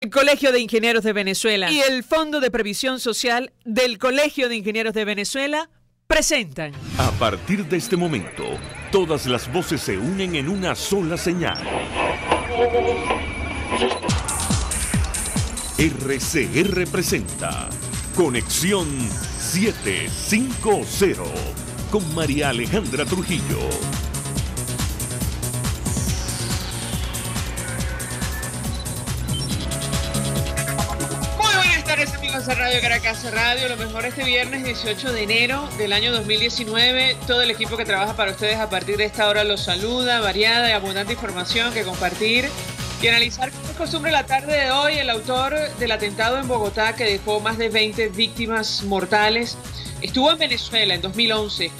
El Colegio de Ingenieros de Venezuela y el Fondo de Previsión Social del Colegio de Ingenieros de Venezuela presentan. A partir de este momento, todas las voces se unen en una sola señal. RCR presenta Conexión 750 con María Alejandra Trujillo. Amigos de Radio Caracas Radio, lo mejor este viernes 18 de enero del año 2019. Todo el equipo que trabaja para ustedes a partir de esta hora los saluda. Variada y abundante información que compartir y analizar, como es costumbre, la tarde de hoy. El autor del atentado en Bogotá, que dejó más de 20 víctimas mortales, estuvo en Venezuela en 2011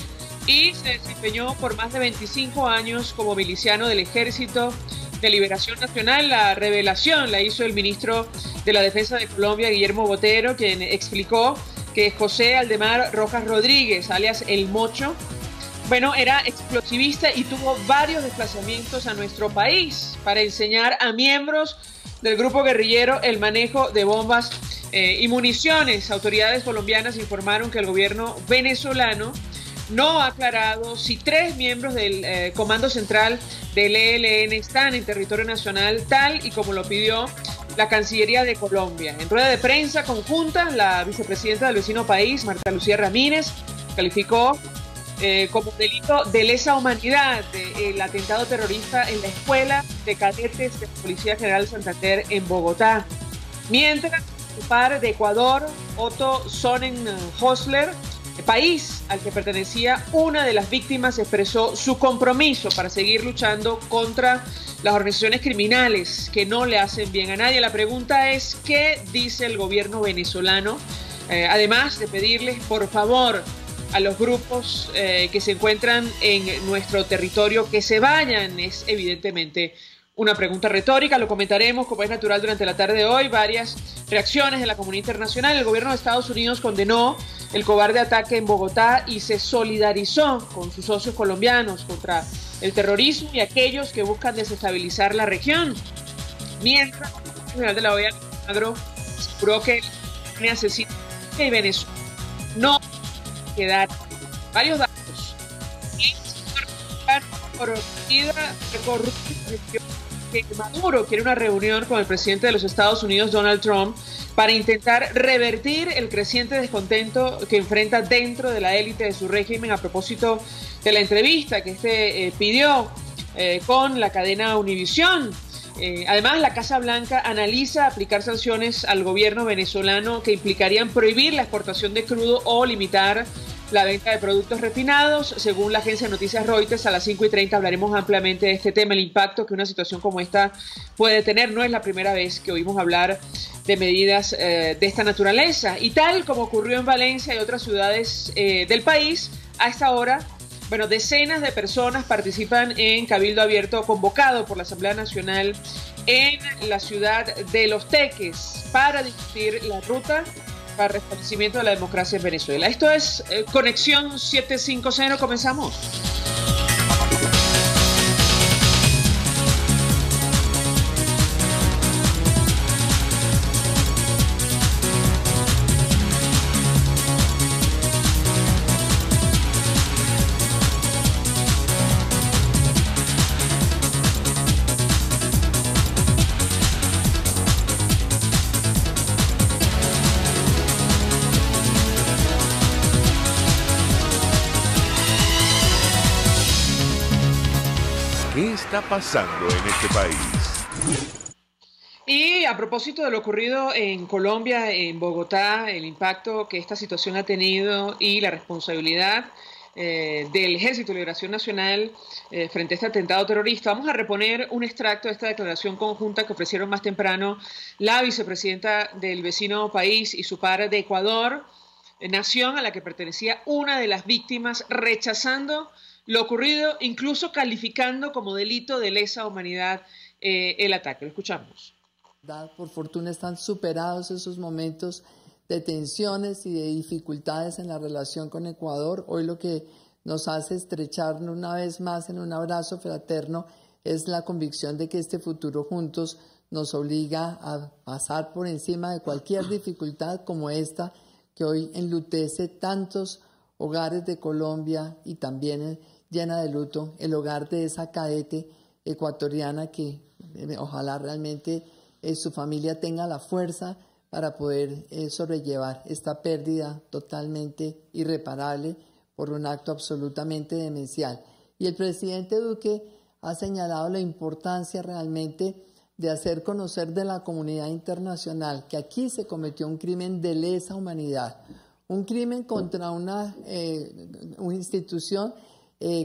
y se desempeñó por más de 25 años como miliciano del Ejército de Liberación Nacional. La revelación la hizo el ministro de la Defensa de Colombia, Guillermo Botero, quien explicó que José Aldemar Rojas Rodríguez, alias El Mocho, era explosivista y tuvo varios desplazamientos a nuestro país para enseñar a miembros del grupo guerrillero el manejo de bombas y municiones. Autoridades colombianas informaron que el gobierno venezolano no ha aclarado si 3 miembros del Comando Central del ELN están en territorio nacional, tal y como lo pidió la Cancillería de Colombia. En rueda de prensa conjunta, la vicepresidenta del vecino país, Marta Lucía Ramírez, calificó como delito de lesa humanidad el atentado terrorista en la Escuela de Cadetes de la Policía General de Santander en Bogotá. Mientras, el par de Ecuador, Otto Sonnenhösler, país al que pertenecía una de las víctimas, expresó su compromiso para seguir luchando contra las organizaciones criminales que no le hacen bien a nadie. La pregunta es, ¿qué dice el gobierno venezolano? Además de pedirles, por favor, a los grupos que se encuentran en nuestro territorio que se vayan. Es evidentemente una pregunta retórica, lo comentaremos como es natural durante la tarde de hoy. Varias reacciones de la comunidad internacional. El gobierno de Estados Unidos condenó el cobarde ataque en Bogotá y se solidarizó con sus socios colombianos contra el terrorismo y aquellos que buscan desestabilizar la región. Mientras, el general de la OEA, Almagro, aseguró que el asesino de Venezuela no quedar. Varios datos. Que Maduro quiere una reunión con el presidente de los Estados Unidos, Donald Trump, para intentar revertir el creciente descontento que enfrenta dentro de la élite de su régimen a propósito de la entrevista que pidió con la cadena Univisión. Además, la Casa Blanca analiza aplicar sanciones al gobierno venezolano que implicarían prohibir la exportación de crudo o limitar la venta de productos refinados. Según la agencia de noticias Reuters, a las 5:30 hablaremos ampliamente de este tema, el impacto que una situación como esta puede tener. No es la primera vez que oímos hablar de medidas de esta naturaleza. Y tal como ocurrió en Valencia y otras ciudades del país, a esta hora, decenas de personas participan en cabildo abierto convocado por la Asamblea Nacional en la ciudad de Los Teques para discutir la ruta para el restablecimiento de la democracia en Venezuela. Esto es Conexión 750, comenzamos. ¿Qué está pasando en este país? Y a propósito de lo ocurrido en Colombia, en Bogotá, el impacto que esta situación ha tenido y la responsabilidad del Ejército de Liberación Nacional frente a este atentado terrorista, vamos a reponer un extracto de esta declaración conjunta que ofrecieron más temprano la vicepresidenta del vecino país y su par de Ecuador, nación a la que pertenecía una de las víctimas, rechazando lo ocurrido, incluso calificando como delito de lesa humanidad el ataque. Lo escuchamos. Por fortuna están superados esos momentos de tensiones y de dificultades en la relación con Ecuador. Hoy lo que nos hace estrecharnos una vez más en un abrazo fraterno es la convicción de que este futuro juntos nos obliga a pasar por encima de cualquier dificultad como esta que hoy enlutece tantos hogares de Colombia y también llena de luto el hogar de esa cadete ecuatoriana que ojalá realmente su familia tenga la fuerza para poder sobrellevar esta pérdida totalmente irreparable por un acto absolutamente demencial. Y el presidente Duque ha señalado la importancia realmente de hacer conocer de la comunidad internacional que aquí se cometió un crimen de lesa humanidad, un crimen contra una institución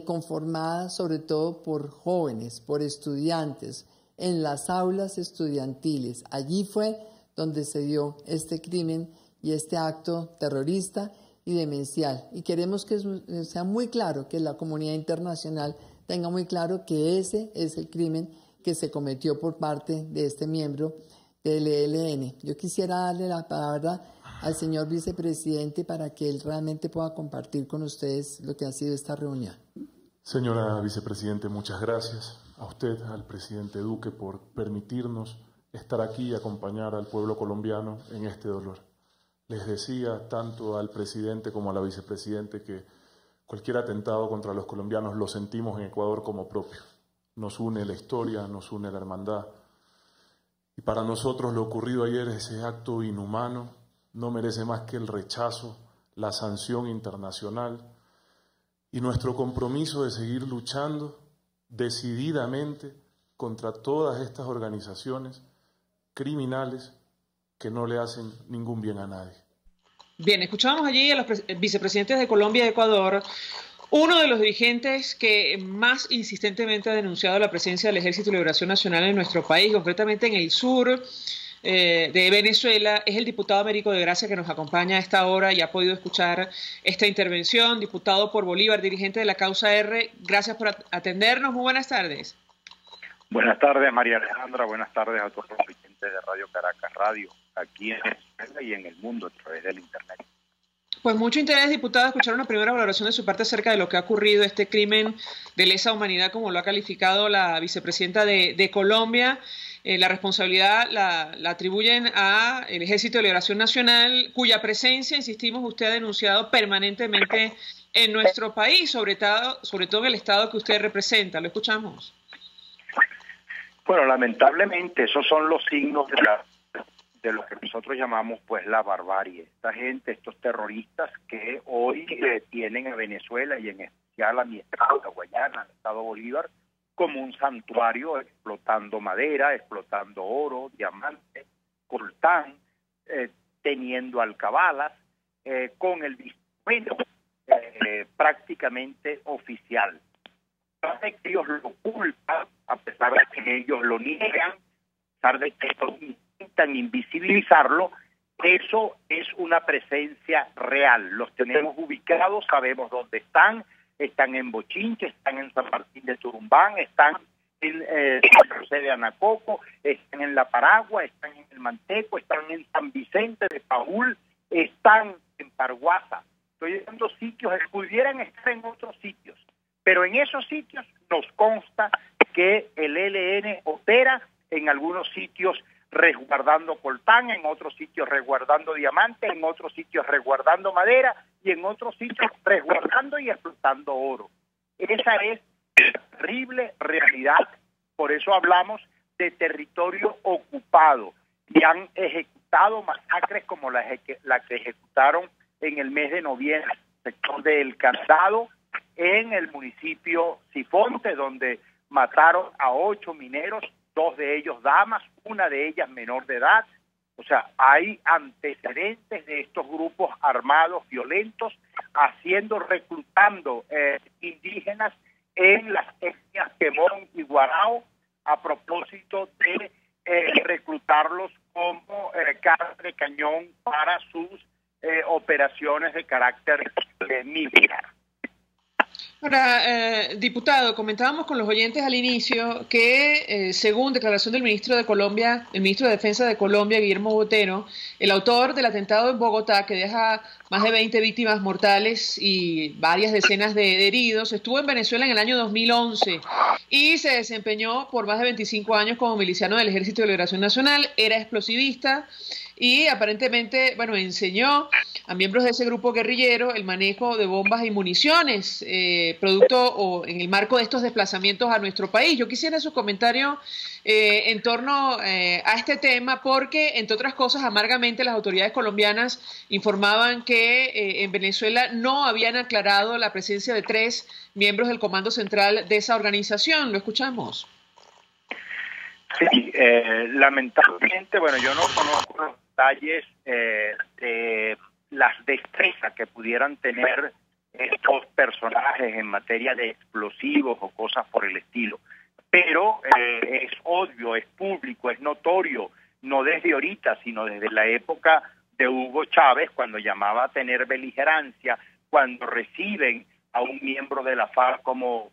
conformada sobre todo por jóvenes, por estudiantes, en las aulas estudiantiles. Allí fue donde se dio este crimen y este acto terrorista y demencial. Y queremos que sea muy claro, que la comunidad internacional tenga muy claro que ese es el crimen que se cometió por parte de este miembro del ELN. Yo quisiera darle la palabra al señor vicepresidente para que él realmente pueda compartir con ustedes lo que ha sido esta reunión. Señora vicepresidente, muchas gracias a usted, al presidente Duque, por permitirnos estar aquí y acompañar al pueblo colombiano en este dolor. Les decía tanto al presidente como a la vicepresidente que cualquier atentado contra los colombianos lo sentimos en Ecuador como propio. Nos une la historia, nos une la hermandad. Y para nosotros lo ocurrido ayer, ese acto inhumano, no merece más que el rechazo, la sanción internacional y nuestro compromiso de seguir luchando decididamente contra todas estas organizaciones criminales que no le hacen ningún bien a nadie. Bien, escuchábamos allí a los vicepresidentes de Colombia y Ecuador. Uno de los dirigentes que más insistentemente ha denunciado la presencia del Ejército de Liberación Nacional en nuestro país, concretamente en el sur de Venezuela, es el diputado Américo de Gracia, que nos acompaña a esta hora y ha podido escuchar esta intervención. Diputado por Bolívar, dirigente de la Causa R, gracias por atendernos. Muy buenas tardes. Buenas tardes, María Alejandra. Buenas tardes a todos los oyentes de Radio Caracas Radio, aquí en Venezuela y en el mundo a través del Internet. Pues mucho interés, diputado, escuchar una primera valoración de su parte acerca de lo que ha ocurrido, este crimen de lesa humanidad, como lo ha calificado la vicepresidenta de Colombia. La responsabilidad la atribuyen al Ejército de Liberación Nacional, cuya presencia, insistimos, usted ha denunciado permanentemente en nuestro país, sobre todo en el estado que usted representa. Lo escuchamos. Bueno, lamentablemente esos son los signos de lo que nosotros llamamos pues la barbarie. Esta gente, estos terroristas que hoy tienen a Venezuela y en especial a mi estado, la Guayana, el estado Bolívar, como un santuario, explotando madera, explotando oro, diamantes, coltán, teniendo alcabalas, con el visto prácticamente oficial. Ellos lo ocultan, a pesar de que ellos lo niegan, a pesar de que ellos intentan invisibilizarlo. Eso es una presencia real. Los tenemos ubicados, sabemos dónde están en Bochinche, están en San Martín de Turumbán, están en San José de Anacoco, están en La Paragua, están en El Manteco, están en San Vicente de Paúl, están en Parguasa. Estoy dando sitios, pudieran estar en otros sitios, pero en esos sitios nos consta que el ELN opera en algunos sitios resguardando coltán, en otros sitios resguardando diamantes, en otros sitios resguardando madera y en otros sitios resguardando y explotando oro. Esa es la terrible realidad, por eso hablamos de territorio ocupado, y han ejecutado masacres como la que ejecutaron en el mes de noviembre en el sector de El Candado, en el municipio Sifonte, donde mataron a 8 mineros, 2 de ellos damas, una de ellas menor de edad. O sea, hay antecedentes de estos grupos armados violentos reclutando indígenas en las etnias Quemón y Guarao a propósito de reclutarlos como carne de cañón para sus operaciones de carácter militar. Ahora, diputado, comentábamos con los oyentes al inicio que, según declaración del ministro de Colombia, el ministro de Defensa de Colombia, Guillermo Botero, el autor del atentado en Bogotá, que deja más de 20 víctimas mortales y varias decenas de heridos, estuvo en Venezuela en el año 2011 y se desempeñó por más de 25 años como miliciano del Ejército de Liberación Nacional, era explosivista y aparentemente, bueno, enseñó a miembros de ese grupo guerrillero el manejo de bombas y municiones, producto o en el marco de estos desplazamientos a nuestro país. Yo quisiera su comentario en torno a este tema, porque, entre otras cosas, amargamente las autoridades colombianas informaban que en Venezuela no habían aclarado la presencia de 3 miembros del Comando Central de esa organización. ¿Lo escuchamos? Sí, lamentablemente, bueno, yo no conozco los detalles de las destrezas que pudieran tener estos personajes en materia de explosivos o cosas por el estilo, pero es obvio, es público, es notorio, no desde ahorita, sino desde la época de Hugo Chávez, cuando llamaba a tener beligerancia, cuando reciben a un miembro de la FARC como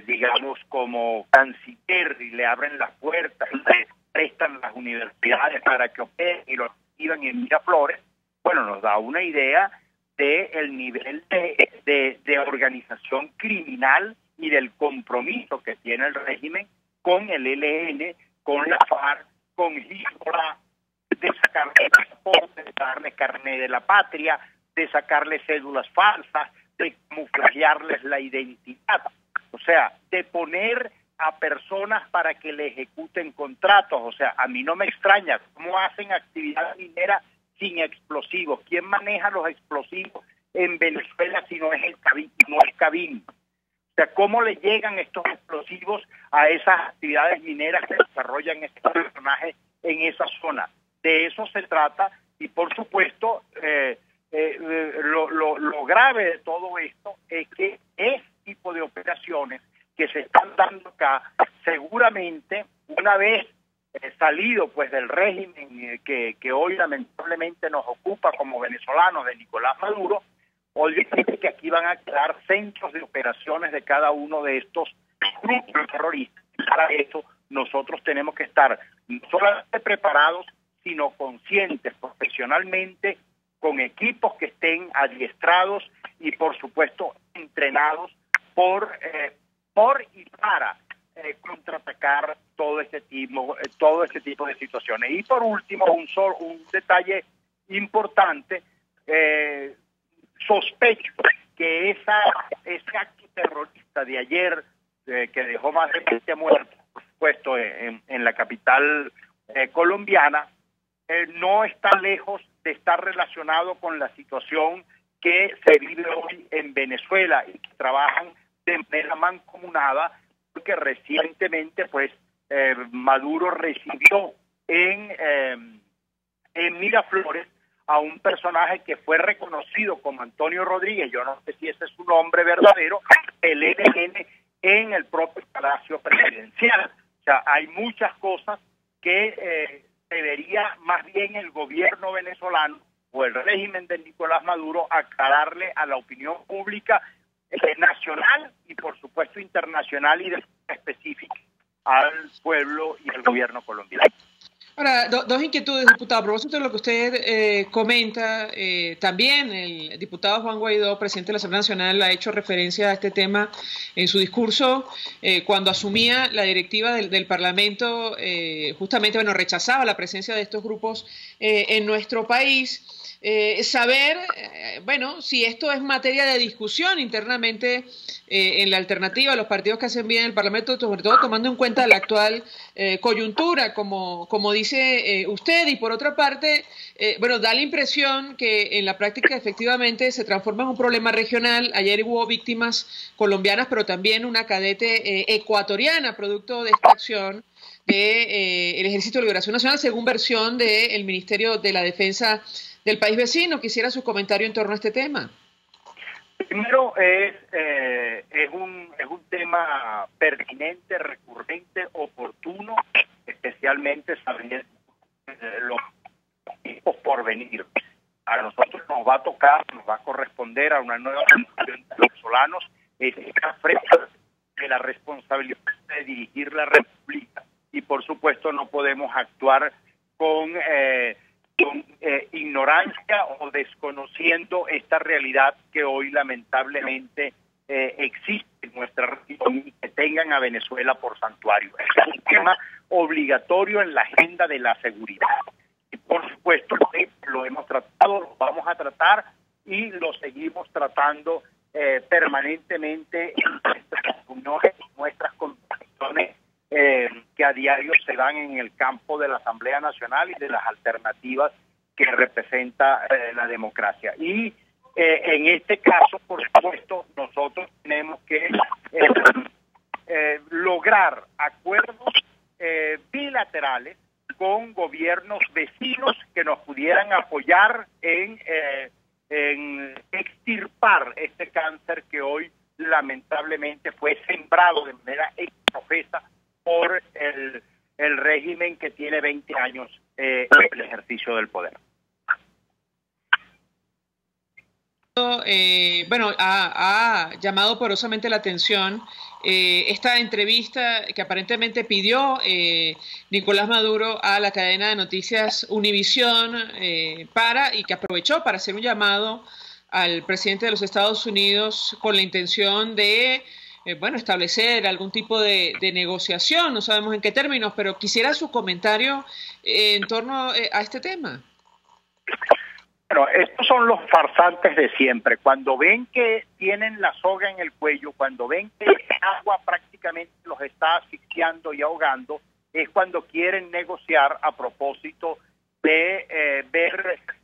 digamos, como canciller, y le abren las puertas, le prestan las universidades para que operen y lo reciban en Miraflores. Bueno, nos da una idea del nivel de organización criminal y del compromiso que tiene el régimen con el ELN, con la FARC, con Hezbollah, de sacarle pasaportes, de darle carné de la patria, de sacarle cédulas falsas, de camuflajearles la identidad. O sea, de poner a personas para que le ejecuten contratos. O sea, a mí no me extraña cómo hacen actividad minera sin explosivos. ¿Quién maneja los explosivos en Venezuela si no es el Cabin? O sea, ¿cómo le llegan estos explosivos a esas actividades mineras que desarrollan estos personajes en esa zona? De eso se trata, y por supuesto, lo grave de todo esto es que este tipo de operaciones que se están dando acá, seguramente una vez salido pues del régimen que hoy lamentablemente nos ocupa como venezolanos de Nicolás Maduro, obviamente que aquí van a quedar centros de operaciones de cada uno de estos grupos terroristas. Para eso nosotros tenemos que estar no solamente preparados, sino conscientes profesionalmente, con equipos que estén adiestrados y por supuesto entrenados por y para contraatacar todo este tipo de situaciones. Y por último, un detalle importante, sospecho que ese acto terrorista de ayer, que dejó más de 20 muertos, por supuesto, en la capital colombiana, no está lejos de estar relacionado con la situación que se vive hoy en Venezuela y que trabajan de manera mancomunada, porque recientemente pues Maduro recibió en Miraflores a un personaje que fue reconocido como Antonio Rodríguez, yo no sé si ese es su nombre verdadero, el ELN, en el propio Palacio Presidencial. O sea, hay muchas cosas que debería más bien el gobierno venezolano o el régimen de Nicolás Maduro aclararle a la opinión pública nacional y por supuesto internacional y de forma específica al pueblo y al gobierno colombiano. Ahora, dos inquietudes, diputado. A propósito de lo que usted comenta, también el diputado Juan Guaidó, presidente de la Asamblea Nacional, ha hecho referencia a este tema en su discurso cuando asumía la directiva del Parlamento, justamente, bueno, rechazaba la presencia de estos grupos en nuestro país. Saber, bueno, si esto es materia de discusión internamente en la alternativa a los partidos que hacen bien en el Parlamento, sobre todo tomando en cuenta la actual coyuntura, como dice usted, y por otra parte, bueno, da la impresión que en la práctica efectivamente se transforma en un problema regional. Ayer hubo víctimas colombianas, pero también una cadete ecuatoriana, producto de esta acción del Ejército de Liberación Nacional, según versión del Ministerio de la Defensa del país vecino. Quisiera su comentario en torno a este tema. Primero, es un tema pertinente, recurrente, oportuno, especialmente sabiendo los tiempos por venir. A nosotros nos va a tocar, nos va a corresponder a una nueva generación de venezolanos está frente de la responsabilidad de dirigir la República y por supuesto no podemos actuar con ignorancia o desconociendo esta realidad que hoy lamentablemente existe en nuestra región y que tengan a Venezuela por santuario. Es un tema obligatorio en la agenda de la seguridad. Y por supuesto lo hemos tratado, lo vamos a tratar y lo seguimos tratando permanentemente en nuestras reuniones, nuestras conversaciones que a diario se dan en el campo de la Asamblea Nacional y de las alternativas que representa la democracia. Y en este caso, por supuesto, nosotros tenemos que lograr acuerdos bilaterales con gobiernos vecinos que nos pudieran apoyar en extirpar este cáncer que hoy lamentablemente fue sembrado de manera exprofesa por el régimen que tiene 20 años en el ejercicio del poder. Bueno, ha llamado poderosamente la atención esta entrevista que aparentemente pidió Nicolás Maduro a la cadena de noticias Univisión y que aprovechó para hacer un llamado al presidente de los Estados Unidos con la intención de establecer algún tipo de negociación. No sabemos en qué términos, pero quisiera su comentario en torno a este tema. Bueno, estos son los farsantes de siempre. Cuando ven que tienen la soga en el cuello, cuando ven que el agua prácticamente los está asfixiando y ahogando, es cuando quieren negociar a propósito de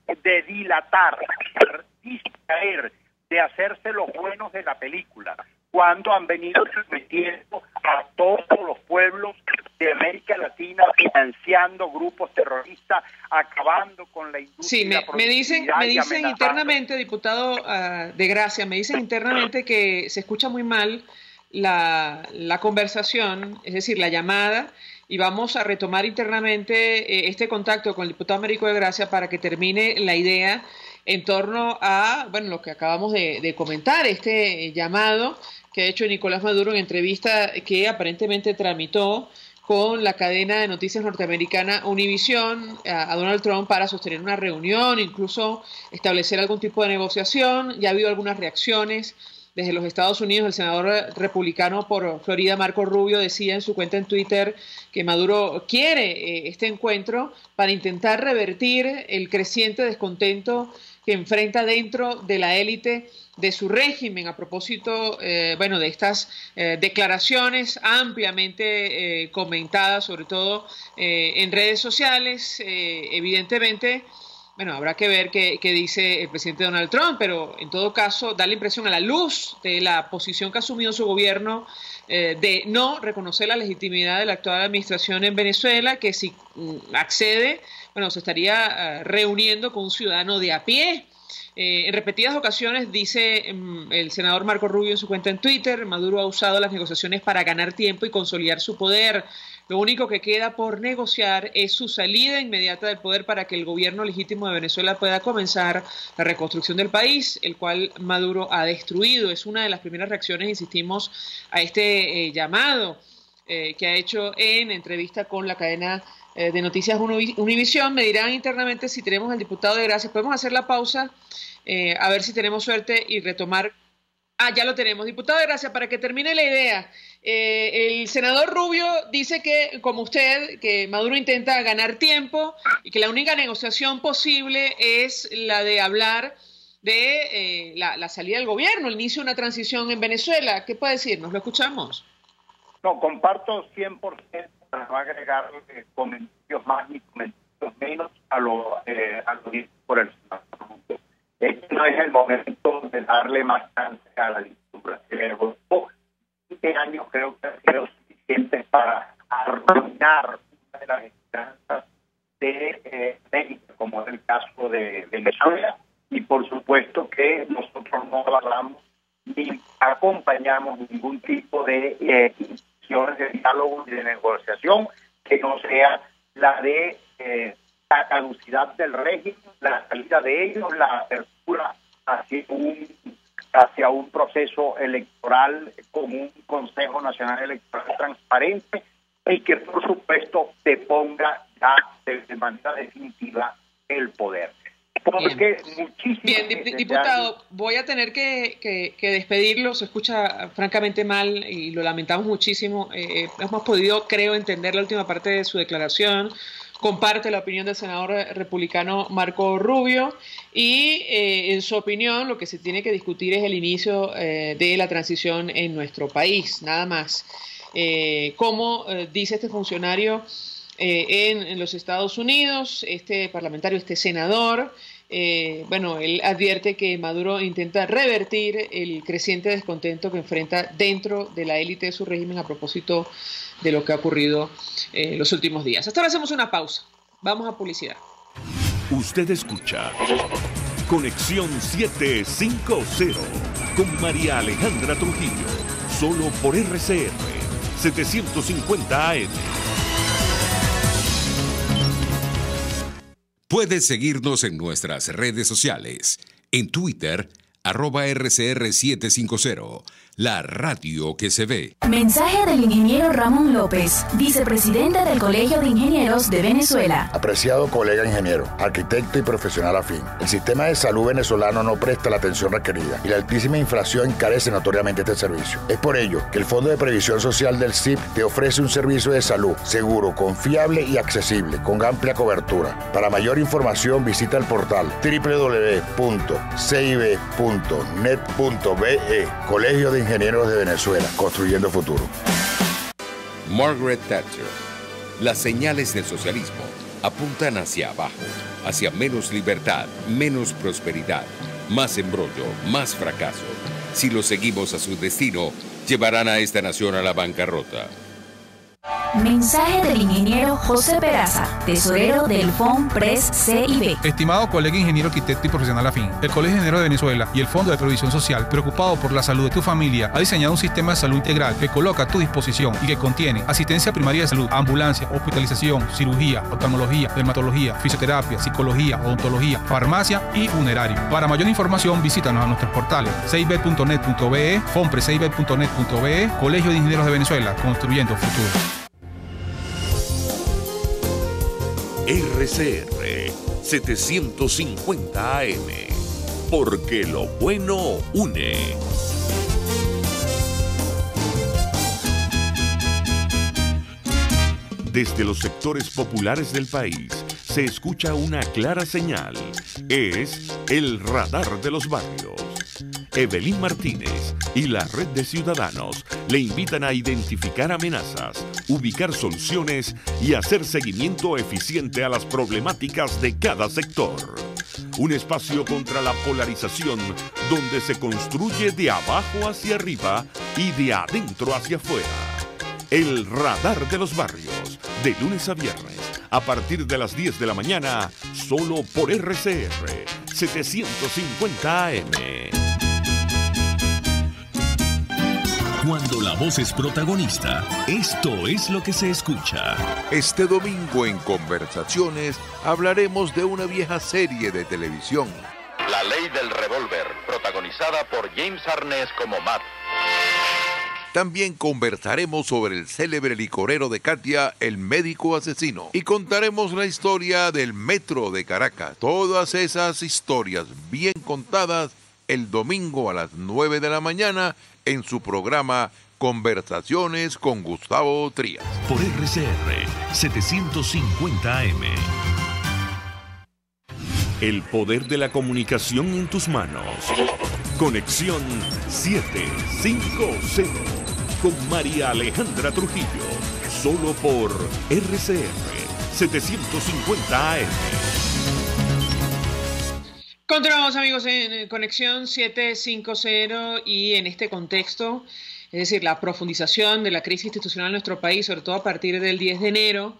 de dilatar, de distraer, de hacerse los buenos de la película, cuando han venido metiendo a todos los pueblos de América Latina, financiando grupos terroristas, acabando con la industria. Sí, me dicen internamente, diputado de Gracia, me dicen internamente que se escucha muy mal la conversación, es decir, la llamada, y vamos a retomar internamente este contacto con el diputado Américo de Gracia para que termine la idea en torno a, lo que acabamos de comentar, este llamado que ha hecho Nicolás Maduro en entrevista que aparentemente tramitó con la cadena de noticias norteamericana Univisión a Donald Trump para sostener una reunión, incluso establecer algún tipo de negociación. Ya ha habido algunas reacciones desde los Estados Unidos. El senador republicano por Florida, Marco Rubio, decía en su cuenta en Twitter que Maduro quiere este encuentro para intentar revertir el creciente descontento que enfrenta dentro de la élite de su régimen a propósito de estas declaraciones ampliamente comentadas, sobre todo en redes sociales. Evidentemente, habrá que ver qué dice el presidente Donald Trump, pero en todo caso da la impresión, a la luz de la posición que ha asumido su gobierno de no reconocer la legitimidad de la actual administración en Venezuela, que si accede, se estaría reuniendo con un ciudadano de a pie. En repetidas ocasiones, dice el senador Marco Rubio en su cuenta en Twitter, Maduro ha usado las negociaciones para ganar tiempo y consolidar su poder. Lo único que queda por negociar es su salida inmediata del poder para que el gobierno legítimo de Venezuela pueda comenzar la reconstrucción del país, el cual Maduro ha destruido. Es una de las primeras reacciones, insistimos, a este llamado que ha hecho en entrevista con la cadena de noticias Univisión. Me dirán internamente si tenemos al diputado de Gracia. Podemos hacer la pausa, a ver si tenemos suerte y retomar. Ya lo tenemos. Diputado de Gracia, para que termine la idea, el senador Rubio dice que, como usted, que Maduro intenta ganar tiempo y que la única negociación posible es la de hablar de la salida del gobierno, el inicio de una transición en Venezuela. ¿Qué puede decirnos? Lo escuchamos. No, comparto 100%, para no agregar comentarios más ni comentarios menos a lo dicho por el senador. Este no es el momento de darle más chance a la dictadura. 20 años creo que ha sido suficiente para arruinar una de las esperanzas de México, como es el caso de Venezuela, y por supuesto que nosotros no avalamos ni acompañamos ningún tipo de instituciones de diálogo y de negociación que no sea la de la caducidad del régimen, la salida de ellos, la apertura hacia hacia un proceso electoral con un Consejo Nacional Electoral transparente y que, por supuesto, deponga ya de manera definitiva el poder. Porque Bien, diputado, voy a tener que despedirlo. Se escucha francamente mal y lo lamentamos muchísimo. Hemos podido, creo, entender la última parte de su declaración. Comparte la opinión del senador republicano Marco Rubio y en su opinión lo que se tiene que discutir es el inicio de la transición en nuestro país, nada más. Como dice este funcionario en los Estados Unidos, este parlamentario, este senador, bueno, él advierte que Maduro intenta revertir el creciente descontento que enfrenta dentro de la élite de su régimen a propósito de lo que ha ocurrido los últimos días. Hasta ahora hacemos una pausa. Vamos a publicidad. Usted escucha Conexión 750 con María Alejandra Trujillo, solo por RCR 750 AM. Puedes seguirnos en nuestras redes sociales. En Twitter, @RCR750, la radio que se ve. Mensaje del ingeniero Ramón López, vicepresidente del Colegio de Ingenieros de Venezuela. Apreciado colega ingeniero, arquitecto y profesional afín, el sistema de salud venezolano no presta la atención requerida y la altísima inflación encarece notoriamente este servicio. Es por ello que el Fondo de Previsión Social del CIP te ofrece un servicio de salud seguro, confiable y accesible, con amplia cobertura. Para mayor información visita el portal www.cib.net.be, Colegio de Ingenieros de Venezuela, construyendo futuro. Margaret Thatcher. Las señales del socialismo apuntan hacia abajo, hacia menos libertad, menos prosperidad, más embrollo, más fracaso. Si lo seguimos a su destino, llevarán a esta nación a la bancarrota. Mensaje del ingeniero José Peraza, tesorero del FONPRES CIB. Estimado colega ingeniero, arquitecto y profesional afín, el Colegio de Ingenieros de Venezuela y el Fondo de Previsión Social, preocupado por la salud de tu familia, ha diseñado un sistema de salud integral que coloca a tu disposición y que contiene asistencia primaria de salud, ambulancia, hospitalización, cirugía, oftalmología, dermatología, fisioterapia, psicología, odontología, farmacia y funerario. Para mayor información, visítanos a nuestros portales cib.net.be, fonprescib.net.be, Colegio de Ingenieros de Venezuela, construyendo futuro. RCR 750 AM, porque lo bueno une. Desde los sectores populares del país se escucha una clara señal. Es el radar de los barrios. Evelyn Martínez y la Red de Ciudadanos le invitan a identificar amenazas, ubicar soluciones y hacer seguimiento eficiente a las problemáticas de cada sector. Un espacio contra la polarización donde se construye de abajo hacia arriba y de adentro hacia afuera. El radar de los barrios, de lunes a viernes, a partir de las 10 de la mañana, solo por RCR 750 AM. Cuando la voz es protagonista, esto es lo que se escucha. Este domingo en Conversaciones hablaremos de una vieja serie de televisión. La Ley del Revólver, protagonizada por James Arness como Matt. También conversaremos sobre el célebre licorero de Catia, el médico asesino. Y contaremos la historia del metro de Caracas. Todas esas historias bien contadas el domingo a las 9 de la mañana en su programa Conversaciones con Gustavo Trías. Por RCR 750 AM. El poder de la comunicación en tus manos. Conexión 750 con María Alejandra Trujillo. Solo por RCR 750 AM. Continuamos, amigos, en Conexión 750 y en este contexto, es decir, la profundización de la crisis institucional en nuestro país, sobre todo a partir del 10 de enero,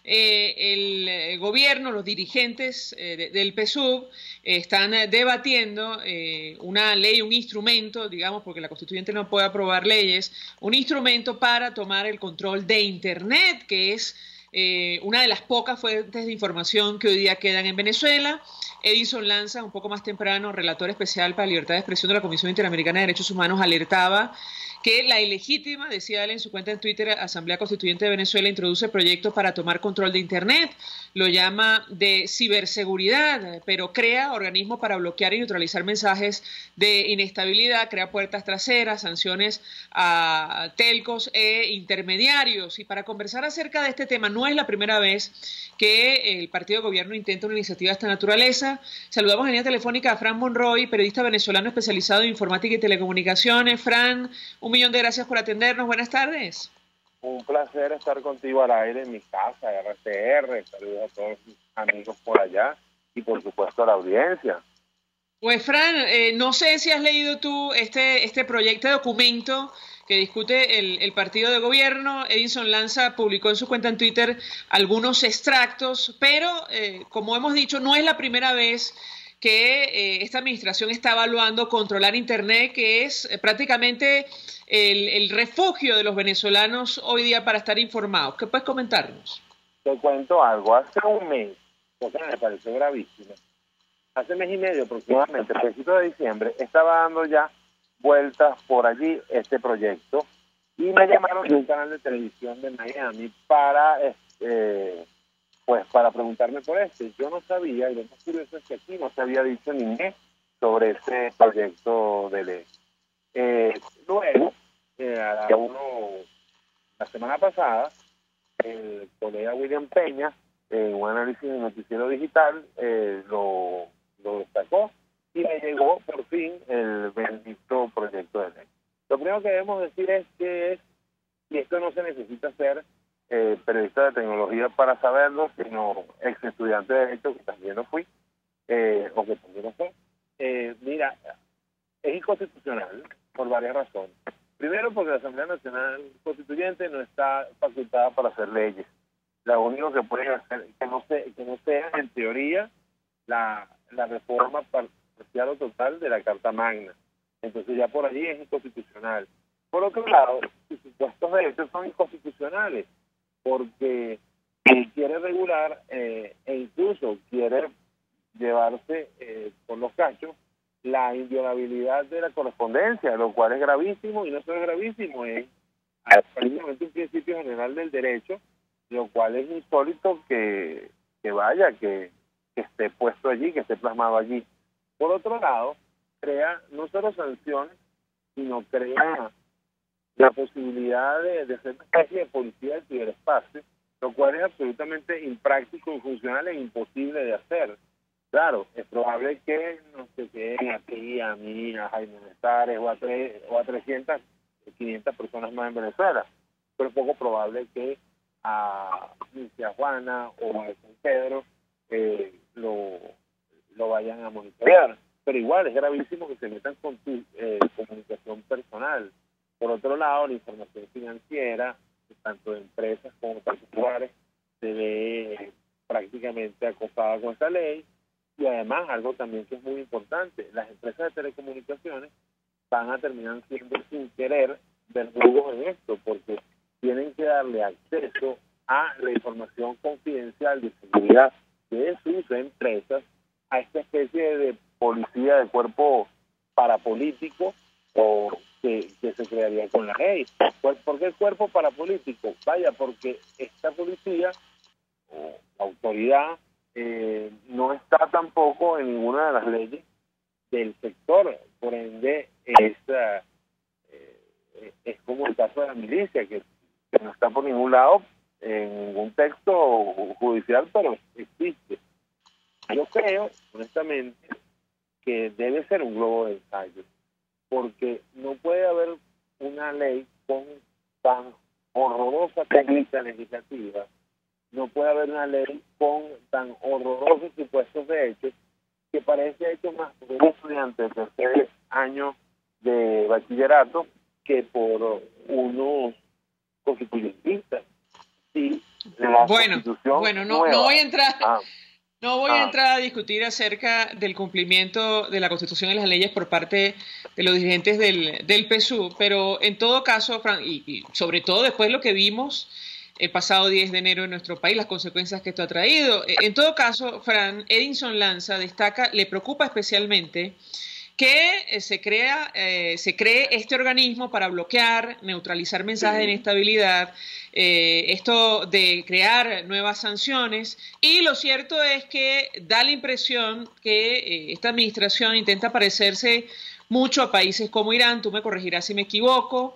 el gobierno, los dirigentes del PSUV están debatiendo una ley, un instrumento, digamos, porque la constituyente no puede aprobar leyes, un instrumento para tomar el control de Internet, que es una de las pocas fuentes de información que hoy día quedan en Venezuela. Edison Lanza, un poco más temprano, relator especial para libertad de expresión de la Comisión Interamericana de Derechos Humanos, alertaba que la ilegítima, decía él en su cuenta en Twitter, Asamblea Constituyente de Venezuela introduce proyectos para tomar control de Internet, lo llama de ciberseguridad, pero crea organismos para bloquear y neutralizar mensajes de inestabilidad, crea puertas traseras, sanciones a telcos e intermediarios. Y para conversar acerca de este tema, no es la primera vez que el partido de gobierno intenta una iniciativa de esta naturaleza. Saludamos en línea telefónica a Fran Monroy, periodista venezolano especializado en informática y telecomunicaciones. Fran, 1.000.000 de gracias por atendernos. Buenas tardes. Un placer estar contigo al aire en mi casa, RCR. Saludos a todos mis amigos por allá y por supuesto a la audiencia. Pues Fran, no sé si has leído tú este proyecto de documento que discute el partido de gobierno. Edison Lanza publicó en su cuenta en Twitter algunos extractos, pero como hemos dicho, no es la primera vez que esta administración está evaluando controlar Internet, que es prácticamente el refugio de los venezolanos hoy día para estar informados. ¿Qué puedes comentarnos? Te cuento algo. Hace un mes, porque me pareció gravísimo, hace mes y medio aproximadamente, a principios de diciembre, estaba dando ya vueltas por allí este proyecto y me llamaron de un canal de televisión de Miami para preguntarme por este. Yo no sabía, y lo más curioso es que aquí no se había dicho ni nada sobre este proyecto de ley. Luego, la semana pasada, el colega William Peña, en un análisis de noticiero digital, lo destacó y me llegó por fin el bendito proyecto de ley. Lo primero que debemos decir es que y esto no se necesita ser periodista de tecnología para saberlo, sino ex estudiante de Derecho, que también lo fui, o que también lo fue. Mira, es inconstitucional por varias razones. Primero, porque la Asamblea Nacional Constituyente no está facultada para hacer leyes. Lo único que pueden hacer que no sea, en teoría, la reforma parcial o total de la Carta Magna. Entonces ya por allí es inconstitucional. Por otro lado, sus supuestos derechos son inconstitucionales, porque quiere regular e incluso quiere llevarse por los cachos la inviolabilidad de la correspondencia, lo cual es gravísimo, y no solo es gravísimo, es prácticamente un principio general del derecho, lo cual es insólito que esté puesto allí, que esté plasmado allí. Por otro lado, crea no solo sanciones, sino crea la posibilidad de ser una especie de policía del ciberespacio, lo cual es absolutamente impráctico, infuncional e imposible de hacer. Claro, es probable que no se queden aquí, a mí, a Jaime Mestares o a 300, 500 personas más en Venezuela, pero es poco probable que a Misia Juana o a San Pedro lo vayan a monitorear. Pero igual es gravísimo que se metan con tu comunicación personal. Por otro lado, la información financiera, tanto de empresas como particulares, se ve prácticamente acosada con esta ley. Y además, algo también que es muy importante, las empresas de telecomunicaciones van a terminar siendo sin querer verdugos en esto, porque tienen que darle acceso a la información confidencial de seguridad de sus empresas a esta especie de policía de cuerpo parapolítico o que se crearía con la ley. ¿Por qué el cuerpo parapolítico? Vaya, porque esta policía o autoridad no está tampoco en ninguna de las leyes del sector, por ende es como el caso de la milicia, que no está por ningún lado en ningún texto judicial, pero existe. Yo creo, honestamente, que debe ser un globo de ensayo, porque no puede haber una ley con tan horrorosa técnica legislativa, no puede haber una ley con tan horrorosos supuestos de hechos, que parece hecho más por un estudiante de tercer año de bachillerato que por unos constituyentistas. Sí, no voy a entrar. No voy a entrar a discutir acerca del cumplimiento de la Constitución y las leyes por parte de los dirigentes del PSUV, pero en todo caso, Fran, y sobre todo después de lo que vimos el pasado 10 de enero en nuestro país, las consecuencias que esto ha traído. En todo caso, Fran, Edinson Lanza destaca, le preocupa especialmente que se cree este organismo para bloquear, neutralizar mensajes de inestabilidad, esto de crear nuevas sanciones, y lo cierto es que da la impresión que esta administración intenta parecerse mucho a países como Irán, tú me corregirás si me equivoco,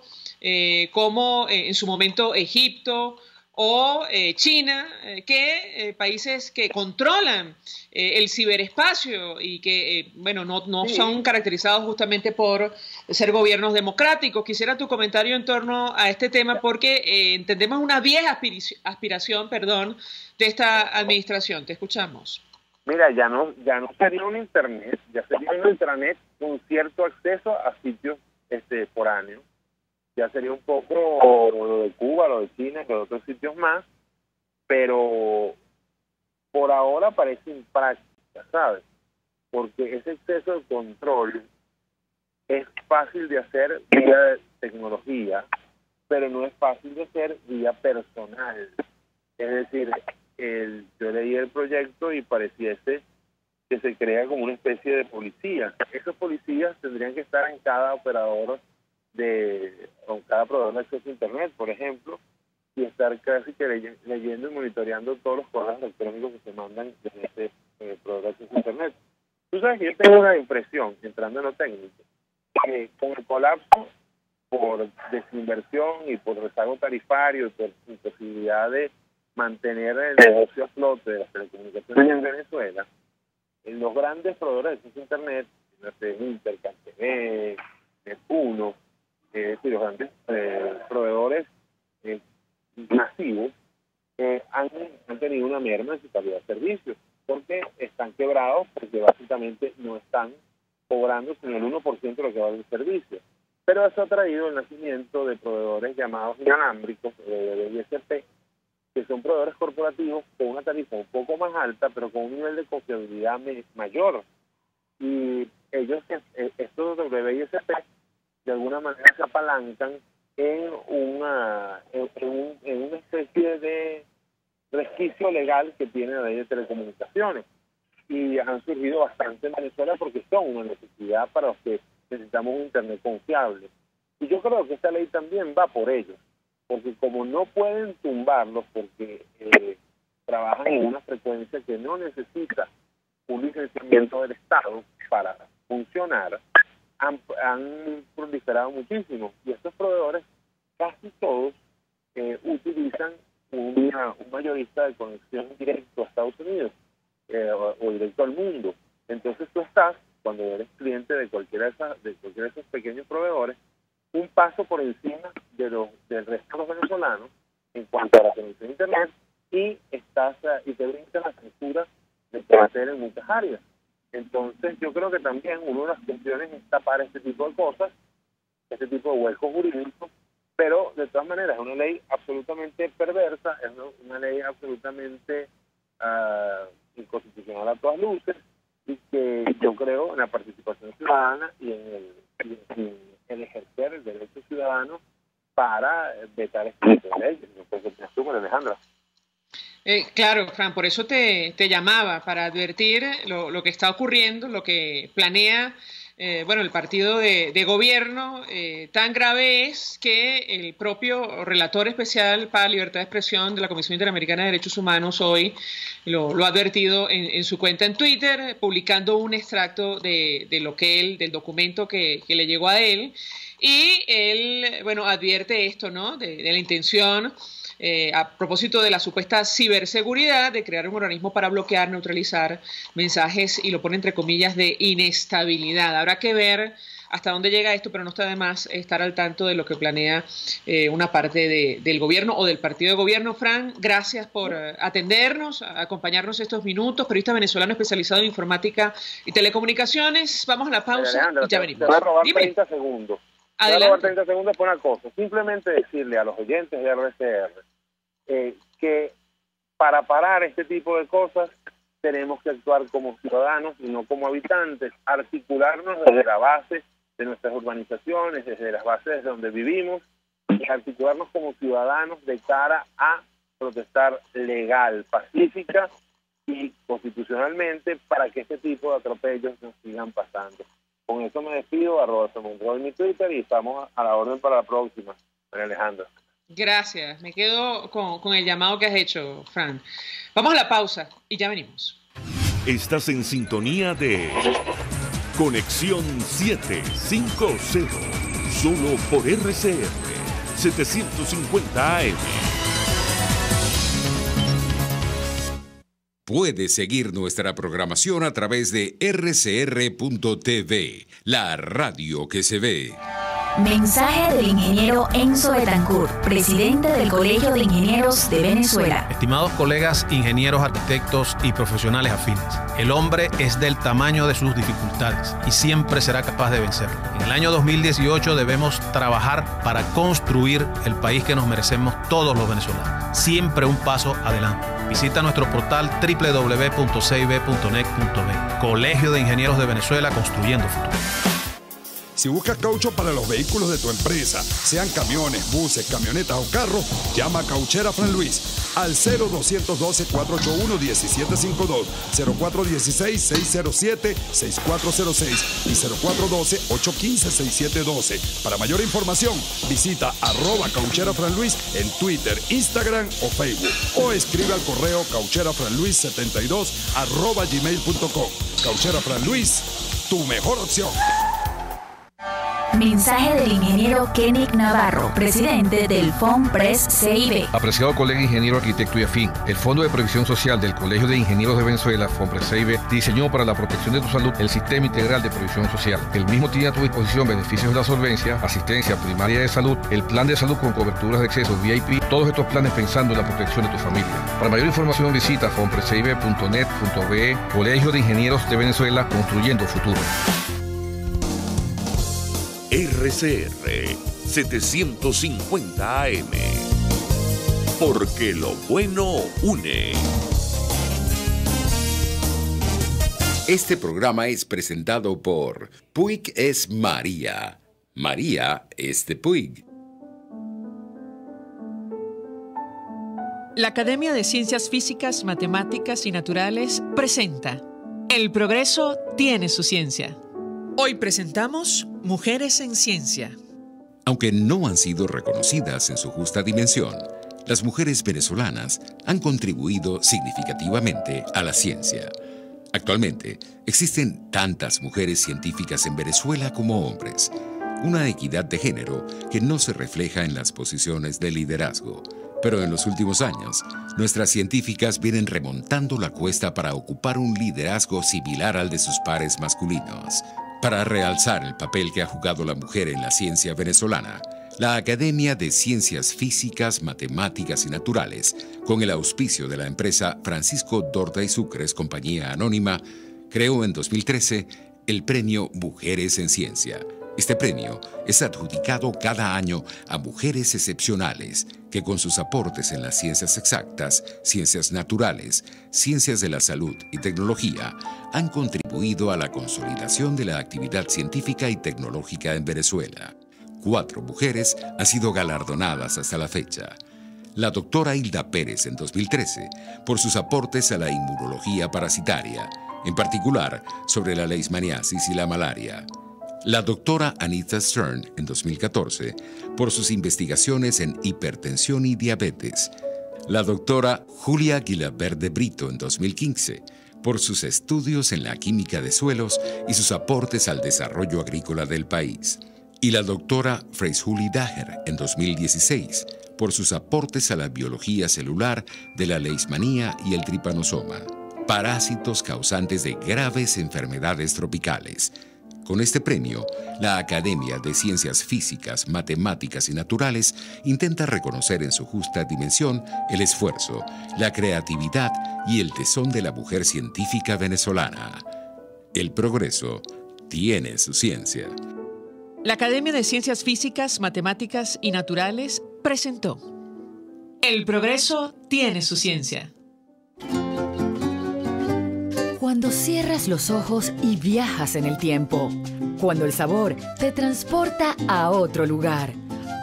como en su momento Egipto o China, países que controlan el ciberespacio y que, bueno, no son caracterizados justamente por ser gobiernos democráticos. Quisiera tu comentario en torno a este tema porque entendemos una vieja aspiración, de esta administración. Te escuchamos. Mira, ya no sería un internet, ya sería un intranet con cierto acceso a sitios foráneos. Ya sería un poco lo de Cuba, lo de China, lo de otros sitios más, pero por ahora parece impráctica, ¿sabes? Porque ese exceso de control es fácil de hacer vía tecnología, pero no es fácil de hacer vía personal. Es decir, yo leí el proyecto y pareciese que se crea como una especie de policía. Esos policías tendrían que estar en cada operador con cada proveedor de acceso a Internet, por ejemplo, y estar casi que leyendo y monitoreando todos los correos electrónicos que se mandan desde ese proveedor de acceso a Internet. Tú sabes que yo tengo una impresión, entrando en lo técnico, que con el colapso por desinversión y por rezago tarifario y por imposibilidad de mantener el negocio a flote de las telecomunicaciones en Venezuela, en los grandes proveedores de acceso a Internet, Inter, CanTV, Net1, los grandes proveedores masivos han tenido una merma en su calidad de servicio, porque están quebrados, porque básicamente no están cobrando sino el 1% de lo que vale el servicio. Pero eso ha traído el nacimiento de proveedores llamados inalámbricos, de ISP, que son proveedores corporativos con una tarifa un poco más alta, pero con un nivel de confiabilidad mayor. Y ellos, estos WISP, de alguna manera se apalancan en una especie de resquicio legal que tiene la ley de telecomunicaciones, y han surgido bastante en Venezuela porque son una necesidad para los que necesitamos un internet confiable. Y yo creo que esta ley también va por ellos, porque como no pueden tumbarlos porque trabajan en una frecuencia que no necesita un licenciamiento del Estado para funcionar, han proliferado muchísimo, y estos proveedores casi todos utilizan un mayorista de conexión directo a Estados Unidos o directo al mundo. Entonces tú estás, cuando eres cliente de cualquiera de esos pequeños proveedores, un paso por encima del resto de los venezolanos en cuanto a la conexión a Internet, y te brinda la censura de qué hacer en muchas áreas. Entonces yo creo que también una de las cuestiones es tapar este tipo de cosas, este tipo de huecos jurídicos, pero de todas maneras es una ley absolutamente perversa, es una ley absolutamente inconstitucional a todas luces, y que yo creo en la participación ciudadana y en el ejercer el derecho ciudadano para vetar este tipo de leyes. No sé qué te asume, Alejandra. Claro, Fran, por eso te llamaba, para advertir lo que está ocurriendo, lo que planea el partido de gobierno. Tan grave es que el propio relator especial para la libertad de expresión de la Comisión Interamericana de Derechos Humanos hoy lo ha advertido en su cuenta en Twitter, publicando un extracto del documento que le llegó a él, y él, advierte esto, ¿no? De la intención, a propósito de la supuesta ciberseguridad, de crear un organismo para bloquear, neutralizar mensajes, y lo pone entre comillas, de inestabilidad. Habrá que ver hasta dónde llega esto, pero no está de más estar al tanto de lo que planea una parte del gobierno o del partido de gobierno. Fran, gracias por atendernos, acompañarnos estos minutos. Periodista venezolano especializado en informática y telecomunicaciones. Vamos a la pausa, Alejandra, y ya venimos. Te voy a robar 30 segundos. Te voy a robar 30 segundos por una cosa. Simplemente decirle a los oyentes de RCR que para parar este tipo de cosas tenemos que actuar como ciudadanos y no como habitantes, articularnos desde la base de nuestras urbanizaciones, desde las bases de donde vivimos, y articularnos como ciudadanos de cara a protestar legal, pacífica y constitucionalmente para que este tipo de atropellos no sigan pasando. Con eso me despido, @Monroy en mi Twitter, y estamos a la orden para la próxima. María Alejandra. Gracias, me quedo con el llamado que has hecho, Fran. Vamos a la pausa y ya venimos. Estás en sintonía de Conexión 750, solo por RCR 750 AM. Puedes seguir nuestra programación a través de rcr.tv, la radio que se ve. Mensaje del ingeniero Enzo Betancourt, presidente del Colegio de Ingenieros de Venezuela. Estimados colegas, ingenieros, arquitectos y profesionales afines, el hombre es del tamaño de sus dificultades y siempre será capaz de vencerlo. En el año 2018 debemos trabajar para construir el país que nos merecemos todos los venezolanos. Siempre un paso adelante. Visita nuestro portal www.cib.net.be. Colegio de Ingenieros de Venezuela, construyendo futuro. Si buscas caucho para los vehículos de tu empresa, sean camiones, buses, camionetas o carros, llama a Cauchera Fran Luis al 0212-481-1752, 0416-607-6406 y 0412-815-6712. Para mayor información, visita @Cauchera Fran Luis en Twitter, Instagram o Facebook, o escribe al correo caucherafranluis72@gmail.com. Cauchera Fran Luis, tu mejor opción. Mensaje del ingeniero Kenick Navarro, presidente del FONPRES CIB. Apreciado colega ingeniero, arquitecto y afín, el Fondo de Previsión Social del Colegio de Ingenieros de Venezuela, FONPRES CIB, diseñó para la protección de tu salud el Sistema Integral de Previsión Social. El mismo tiene a tu disposición beneficios de la solvencia, asistencia primaria de salud, el plan de salud con coberturas de acceso VIP, todos estos planes pensando en la protección de tu familia. Para mayor información visita fonprescib.net.be, Colegio de Ingenieros de Venezuela, construyendo futuro. RCR 750 AM. Porque lo bueno une. Este programa es presentado por Puig es María. María es de Puig. La Academia de Ciencias Físicas, Matemáticas y Naturales presenta El progreso tiene su ciencia. Hoy presentamos Mujeres en Ciencia. Aunque no han sido reconocidas en su justa dimensión, las mujeres venezolanas han contribuido significativamente a la ciencia. Actualmente, existen tantas mujeres científicas en Venezuela como hombres, una equidad de género que no se refleja en las posiciones de liderazgo. Pero en los últimos años, nuestras científicas vienen remontando la cuesta para ocupar un liderazgo similar al de sus pares masculinos. Para realzar el papel que ha jugado la mujer en la ciencia venezolana, la Academia de Ciencias Físicas, Matemáticas y Naturales, con el auspicio de la empresa Francisco Dorta y Sucres, compañía anónima, creó en 2013 el premio Mujeres en Ciencia. Este premio es adjudicado cada año a mujeres excepcionales que con sus aportes en las ciencias exactas, ciencias naturales, ciencias de la salud y tecnología han contribuido a la consolidación de la actividad científica y tecnológica en Venezuela. 4 mujeres han sido galardonadas hasta la fecha. La doctora Hilda Pérez en 2013 por sus aportes a la inmunología parasitaria, en particular sobre la leishmaniasis y la malaria. La doctora Anita Stern en 2014 por sus investigaciones en hipertensión y diabetes. La doctora Julia Guilabert de Brito en 2015 por sus estudios en la química de suelos y sus aportes al desarrollo agrícola del país. Y la doctora Freis-Julie Daher en 2016 por sus aportes a la biología celular de la leishmanía y el tripanosoma, parásitos causantes de graves enfermedades tropicales. Con este premio, la Academia de Ciencias Físicas, Matemáticas y Naturales intenta reconocer en su justa dimensión el esfuerzo, la creatividad y el tesón de la mujer científica venezolana. El progreso tiene su ciencia. La Academia de Ciencias Físicas, Matemáticas y Naturales presentó El progreso tiene su ciencia. Cuando cierras los ojos y viajas en el tiempo. Cuando el sabor te transporta a otro lugar.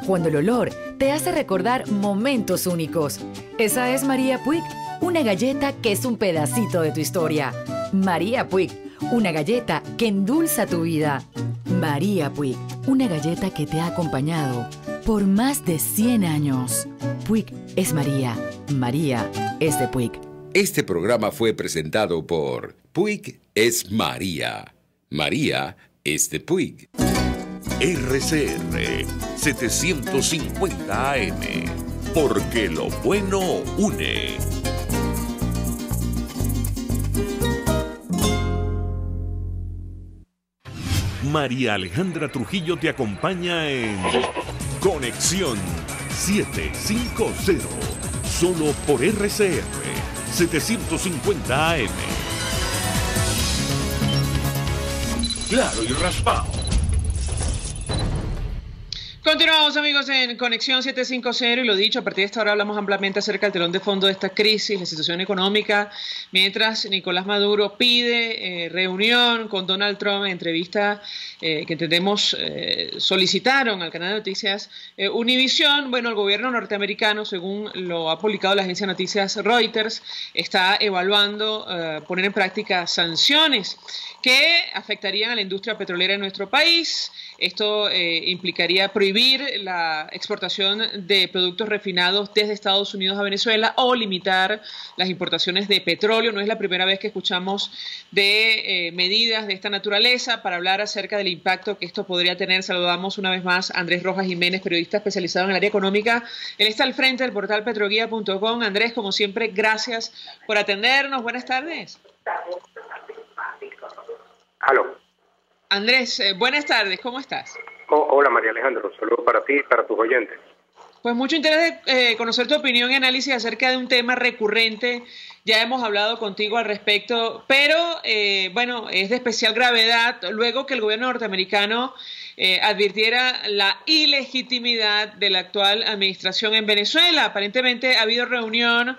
Cuando el olor te hace recordar momentos únicos. Esa es María Puig, una galleta que es un pedacito de tu historia. María Puig, una galleta que endulza tu vida. María Puig, una galleta que te ha acompañado por más de 100 años. Puig es María. María es de Puig. Este programa fue presentado por Puig es María. María es de Puig. RCR 750 AM, porque lo bueno une. María Alejandra Trujillo te acompaña en Conexión 750, solo por RCR 750 AM. Claro y raspado. Continuamos, amigos, en Conexión 750 y lo dicho, a partir de esta hora hablamos ampliamente acerca del telón de fondo de esta crisis, la situación económica, mientras Nicolás Maduro pide reunión con Donald Trump, entrevista que entendemos solicitaron al canal de noticias Univision. Bueno, el gobierno norteamericano, según lo ha publicado la agencia de noticias Reuters, está evaluando poner en práctica sanciones que afectarían a la industria petrolera en nuestro país. Esto implicaría prohibir la exportación de productos refinados desde Estados Unidos a Venezuela o limitar las importaciones de petróleo. No es la primera vez que escuchamos de medidas de esta naturaleza. Para hablar acerca del impacto que esto podría tener, saludamos una vez más a Andrés Rojas Jiménez, periodista especializado en el área económica. Él está al frente del portal petroguía.com. Andrés, como siempre, gracias por atendernos. Buenas tardes. Aló. Andrés, buenas tardes, ¿cómo estás? Hola María Alejandra, un saludo para ti y para tus oyentes. Pues mucho interés de conocer tu opinión y análisis acerca de un tema recurrente. Ya hemos hablado contigo al respecto, pero bueno, es de especial gravedad luego que el gobierno norteamericano advirtiera la ilegitimidad de la actual administración en Venezuela. Aparentemente ha habido reunión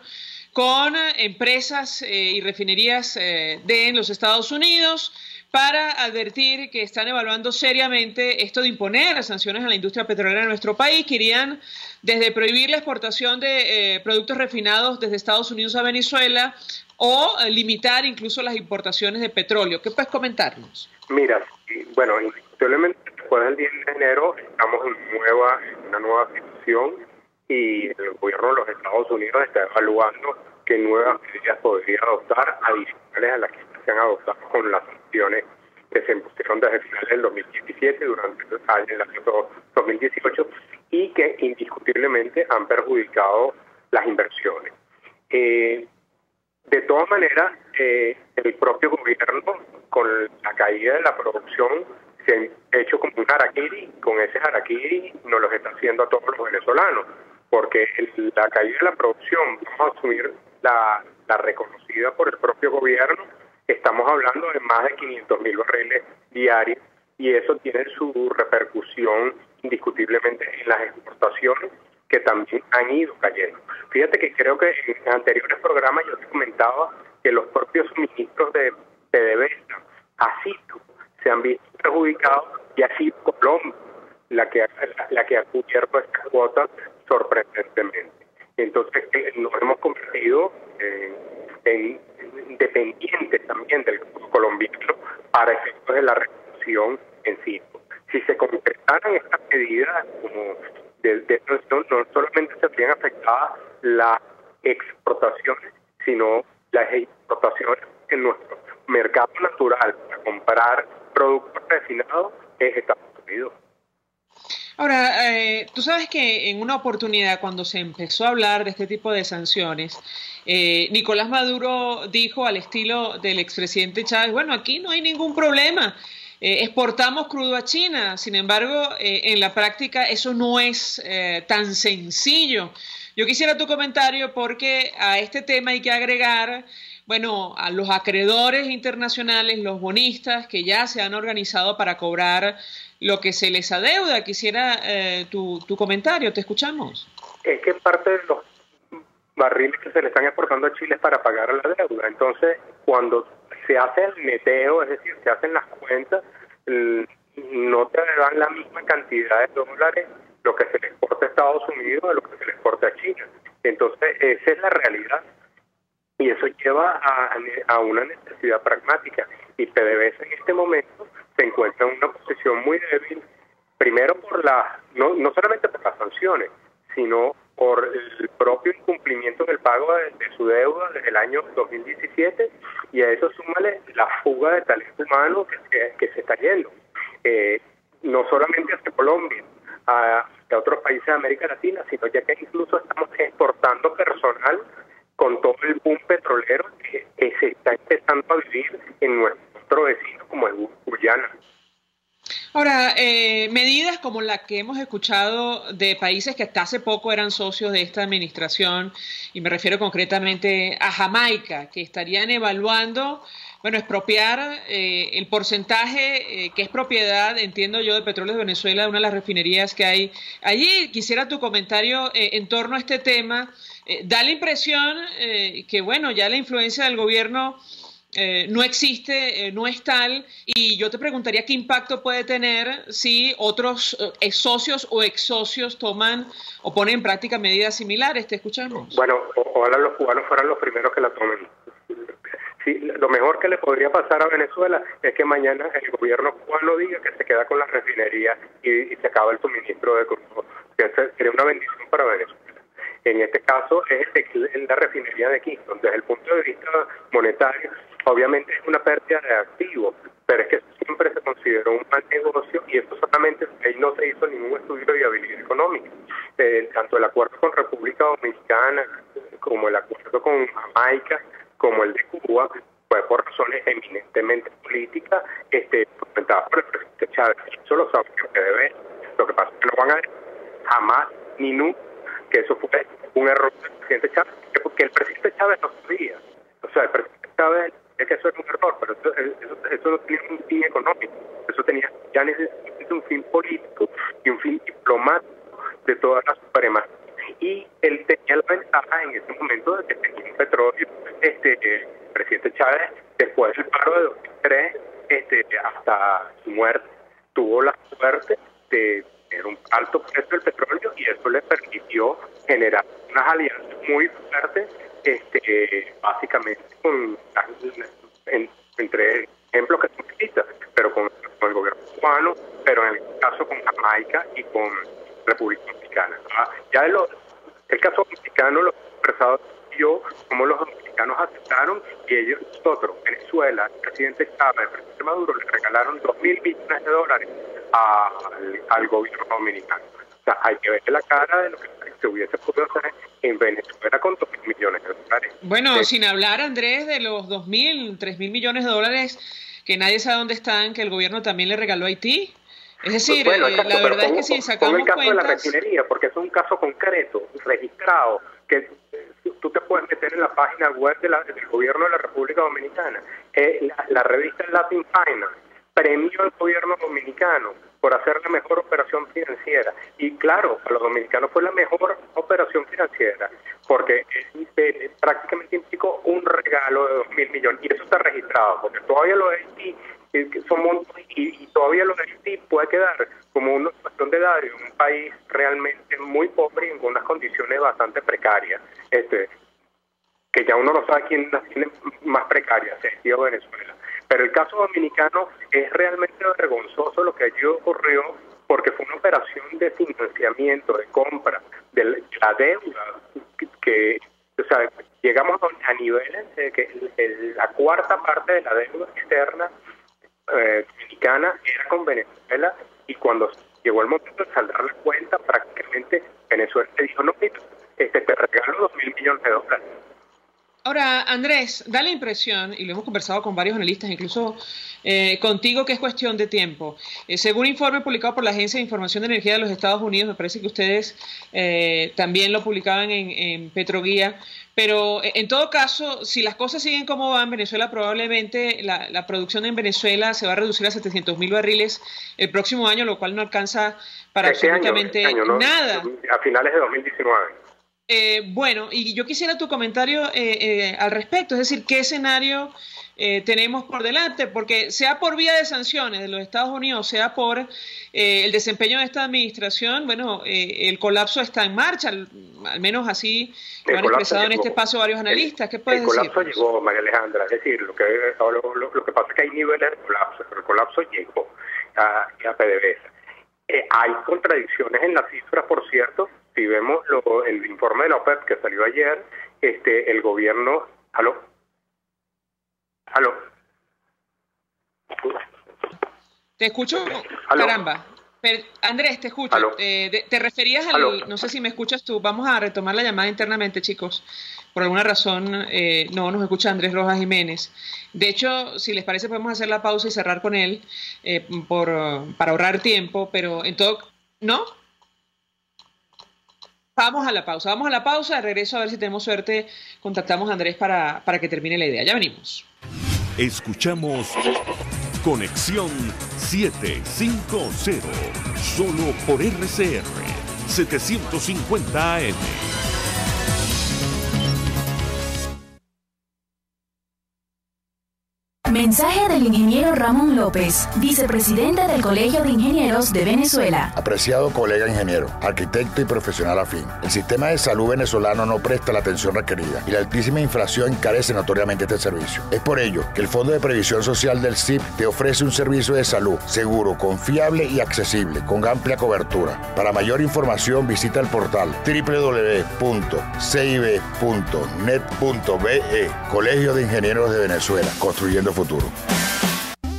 con empresas y refinerías de los Estados Unidos para advertir que están evaluando seriamente esto de imponer sanciones a la industria petrolera en nuestro país. Querían desde prohibir la exportación de productos refinados desde Estados Unidos a Venezuela o limitar incluso las importaciones de petróleo. ¿Qué puedes comentarnos? Mira, bueno, indiscutiblemente después del 10 de enero estamos en una nueva situación y el gobierno de los Estados Unidos está evaluando qué nuevas medidas podría adoptar adicionales a las que se han adoptado con las sanciones que se impusieron desde finales del 2017 durante el año 2018 y que indiscutiblemente han perjudicado las inversiones. De todas maneras, el propio gobierno, con la caída de la producción, se ha hecho como un harakiri. Con ese harakiri nos lo está haciendo a todos los venezolanos, porque la caída de la producción, vamos a asumir la reconocida por el propio gobierno, estamos hablando de más de 500.000 barriles diarios y eso tiene su repercusión indiscutiblemente en las exportaciones que también han ido cayendo. Fíjate que creo que en anteriores programas yo te comentaba que los propios suministros de PDVSA a Citgo se han visto perjudicados y ha sido Colombia la que ha cubierto esta cuota sorprendentemente. Entonces nos hemos convertido en dependientes también del colombiano para efectos de la regulación en sí. Si se concretaran estas medidas como de no solamente se habrían afectadas las exportaciones, sino las exportaciones en nuestro mercado natural para comprar productos refinados es Estados Unidos. Ahora, tú sabes que en una oportunidad cuando se empezó a hablar de este tipo de sanciones, Nicolás Maduro dijo al estilo del expresidente Chávez, bueno, aquí no hay ningún problema, exportamos crudo a China. Sin embargo, en la práctica eso no es tan sencillo. Yo quisiera tu comentario porque a este tema hay que agregar, bueno, a los acreedores internacionales, los bonistas que ya se han organizado para cobrar lo que se les adeuda. Quisiera tu comentario, te escuchamos. Es que parte de los barriles que se le están exportando a Chile es para pagar la deuda. Entonces, cuando se hace el neteo, es decir, se hacen las cuentas, no te dan la misma cantidad de dólares lo que se le exporta a Estados Unidos de lo que se le exporta a China. Entonces, esa es la realidad. Y eso lleva a una necesidad pragmática. Y PDVSA en este momento se encuentra en una posición muy débil, primero por no solamente por las sanciones, sino por el propio incumplimiento del pago de su deuda desde el año 2017, y a eso súmale la fuga de talento humano que se está yendo, no solamente hacia Colombia, hacia otros países de América Latina, sino ya que incluso estamos exportando personal con todo el boom petrolero que se está empezando a vivir en nuestro vecino como el Guyana. Ahora, medidas como la que hemos escuchado de países que hasta hace poco eran socios de esta administración, y me refiero concretamente a Jamaica, que estarían evaluando, expropiar el porcentaje que es propiedad, entiendo yo, de Petróleos de Venezuela, de una de las refinerías que hay allí. Quisiera tu comentario en torno a este tema. Da la impresión que, ya la influencia del gobierno no existe, no es tal, y yo te preguntaría qué impacto puede tener si otros socios o ex socios toman o ponen en práctica medidas similares. Te escuchamos. Bueno, ojalá los cubanos fueran los primeros que la tomen. Sí, lo mejor que le podría pasar a Venezuela es que mañana el gobierno cubano diga que se queda con las refinerías y se acaba el suministro de crudo. Sería una bendición para Venezuela. En este caso es la refinería de Kingston. Desde el punto de vista monetario, obviamente es una pérdida de activos, pero es que siempre se consideró un mal negocio, y eso solamente ahí no se hizo ningún estudio de viabilidad económica. Tanto el acuerdo con República Dominicana como el acuerdo con Jamaica como el de Cuba fue por razones eminentemente políticas, fomentadas por el presidente Chávez. Eso lo sabe que debe. Lo que pasa es que no van a ver jamás ni nunca que eso fue un error del presidente Chávez, porque el presidente Chávez no sabía. O sea, el presidente Chávez es que eso era un error, pero eso no tenía un fin económico, eso tenía ya necesariamente un fin político y un fin diplomático de todas las supremacías. Y él tenía la ventaja en ese momento de que tenía un petróleo. El presidente Chávez, después del paro de 2003 hasta su muerte, tuvo la suerte de tener un alto precio del petróleo, y eso le permitió generar unas alianzas muy fuertes, básicamente entre ejemplos que son citas, pero con el gobierno cubano, pero en el caso con Jamaica y con República Dominicana. Ya el caso mexicano lo he expresado yo, como los dominicanos aceptaron, y ellos, nosotros, Venezuela, el presidente Chávez, el presidente Maduro, le regalaron $2.000 millones al gobierno dominicano. O sea, hay que ver la cara de lo que se hubiese podido hacer en Venezuela con $2.000 millones. Bueno, sin hablar, Andrés, de los 2.000, 3.000 millones de dólares que nadie sabe dónde están, que el gobierno también le regaló a Haití. Es decir, exacto, la verdad es que si sacamos el caso cuentas... de la refinería, porque es un caso concreto, registrado, que tú te puedes meter en la página web del gobierno de la República Dominicana. La revista Latin Finance premió al gobierno dominicano por hacer la mejor operación financiera. Y claro, para los dominicanos fue la mejor operación financiera, porque prácticamente implicó un regalo de $2.000 millones. Y eso está registrado, porque todavía lo de Haití son montos, y todavía lo de Haití puede quedar como una cuestión de dario, un país realmente muy pobre y en unas condiciones bastante precarias, que ya uno no sabe quién las tiene más precarias, Haití o Venezuela. Pero el caso dominicano es realmente vergonzoso lo que allí ocurrió, porque fue una operación de financiamiento, de compra, de la deuda, o sea, llegamos a niveles de que la cuarta parte de la deuda externa dominicana era con Venezuela, y cuando llegó el momento de saldar la cuenta, prácticamente Venezuela te dijo, no, mira, te regalo $2.000 millones. Ahora, Andrés, da la impresión, y lo hemos conversado con varios analistas, incluso contigo, que es cuestión de tiempo. Según un informe publicado por la Agencia de Información de Energía de los Estados Unidos, me parece que ustedes también lo publicaban en Petroguía, pero en todo caso, si las cosas siguen como van, Venezuela probablemente, la producción en Venezuela se va a reducir a 700.000 barriles el próximo año, lo cual no alcanza para absolutamente nada. A finales de 2019. Bueno, y yo quisiera tu comentario al respecto, es decir, ¿qué escenario tenemos por delante, porque sea por vía de sanciones de los Estados Unidos, sea por el desempeño de esta administración, bueno, el colapso está en marcha, al menos así lo han expresado en este espacio varios analistas. ¿Qué puedes decir? El colapso llegó, María Alejandra, es decir, lo que pasa es que hay niveles de colapso, pero el colapso llegó a PDVSA. Hay contradicciones en las cifras, por cierto. Si vemos el informe de la OPEP que salió ayer, el gobierno... ¿Aló? Te escucho, caramba. Andrés, te escucho. Te referías al... No sé si me escuchas tú. Vamos a retomar la llamada internamente, chicos. Por alguna razón no nos escucha Andrés Rojas Jiménez. De hecho, si les parece, podemos hacer la pausa y cerrar con él para ahorrar tiempo, pero en todo... ¿No? Vamos a la pausa, de regreso a ver si tenemos suerte, contactamos a Andrés para que termine la idea. Ya venimos. Escuchamos Conexión 750, solo por RCR 750 AM. Mensaje del ingeniero Ramón López, vicepresidente del Colegio de Ingenieros de Venezuela. Apreciado colega ingeniero, arquitecto y profesional afín, el sistema de salud venezolano no presta la atención requerida y la altísima inflación encarece notoriamente este servicio. Es por ello que el Fondo de Previsión Social del CIP te ofrece un servicio de salud seguro, confiable y accesible, con amplia cobertura. Para mayor información visita el portal www.cib.net.be, Colegio de Ingenieros de Venezuela, construyendo futuro.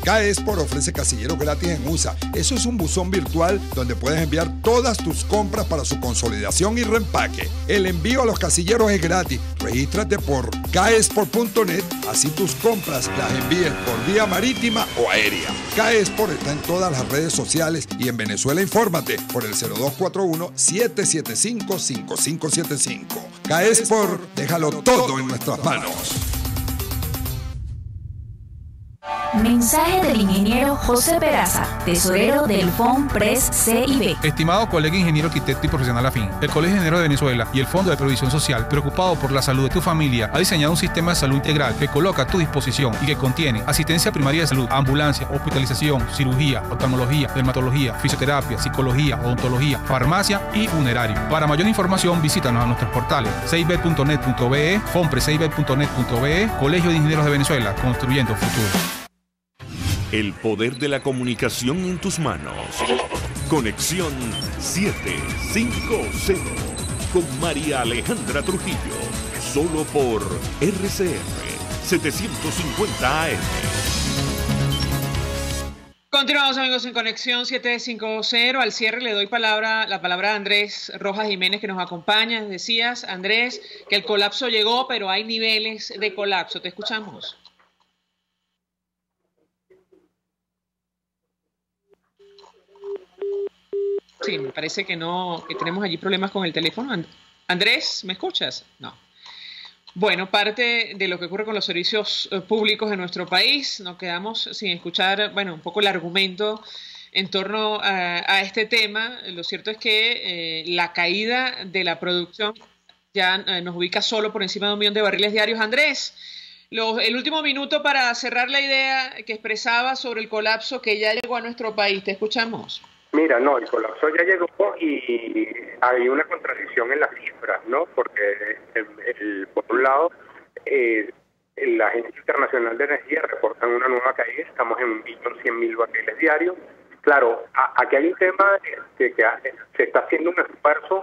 CAESPOR ofrece casilleros gratis en USA. Eso es un buzón virtual donde puedes enviar todas tus compras para su consolidación y reempaque. El envío a los casilleros es gratis. Regístrate por caespor.net, así tus compras las envíes por vía marítima o aérea. CAESPOR está en todas las redes sociales y en Venezuela infórmate por el 0241-775-5575. CAESPOR, déjalo todo en nuestras manos. Mensaje del ingeniero José Peraza, tesorero del FONPRES CIB. Estimado colega ingeniero, arquitecto y profesional afín, el Colegio de Ingenieros de Venezuela y el Fondo de Previsión Social, preocupado por la salud de tu familia, ha diseñado un sistema de salud integral que coloca a tu disposición y que contiene asistencia primaria de salud, ambulancia, hospitalización, cirugía, oftalmología, dermatología, fisioterapia, psicología, odontología, farmacia y funerario. Para mayor información, visítanos a nuestros portales cib.net.be, fonprescib.net.be, Colegio de Ingenieros de Venezuela, construyendo futuro. El poder de la comunicación en tus manos. Conexión 750 con María Alejandra Trujillo. Solo por RCR 750 AM. Continuamos, amigos, en Conexión 750. Al cierre le doy la palabra a Andrés Rojas Jiménez, que nos acompaña. Decías, Andrés, que el colapso llegó, pero hay niveles de colapso. Te escuchamos. Sí, me parece que no, que tenemos allí problemas con el teléfono. Andrés, ¿me escuchas? No. Bueno, parte de lo que ocurre con los servicios públicos en nuestro país, nos quedamos sin escuchar, bueno, un poco el argumento en torno a este tema. Lo cierto es que la caída de la producción ya nos ubica solo por encima de 1 millón de barriles diarios. Andrés, el último minuto para cerrar la idea que expresaba sobre el colapso que ya llegó a nuestro país. Te escuchamos. Mira, no, el colapso ya llegó y hay una contradicción en las cifras, ¿no? Porque por un lado, la Agencia Internacional de Energía reporta una nueva caída, estamos en 1.100.000 barriles diarios. Claro, aquí hay un tema de que se está haciendo un esfuerzo,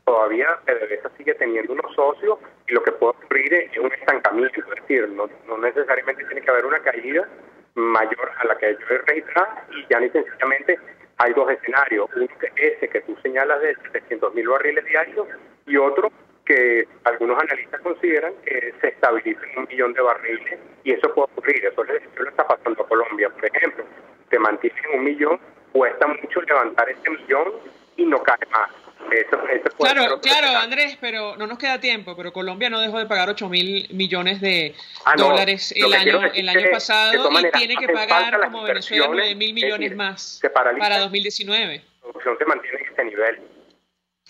todavía PDVSA sigue teniendo unos socios y lo que puede ocurrir es un estancamiento, es decir, no necesariamente tiene que haber una caída mayor a la que yo he registrado y ya ni sencillamente hay dos escenarios, uno que ese que tú señalas de 700.000 barriles diarios y otro que algunos analistas consideran que se estabiliza en 1 millón de barriles y eso puede ocurrir, eso le está pasando a Colombia, por ejemplo, te mantiene en 1 millón, cuesta mucho levantar ese millón y no cae más. Claro, Andrés, pero no nos queda tiempo, pero Colombia no dejó de pagar 8.000 millones de dólares el año pasado y tiene que pagar como Venezuela 9.000 millones más para 2019. La producción se mantiene en este nivel.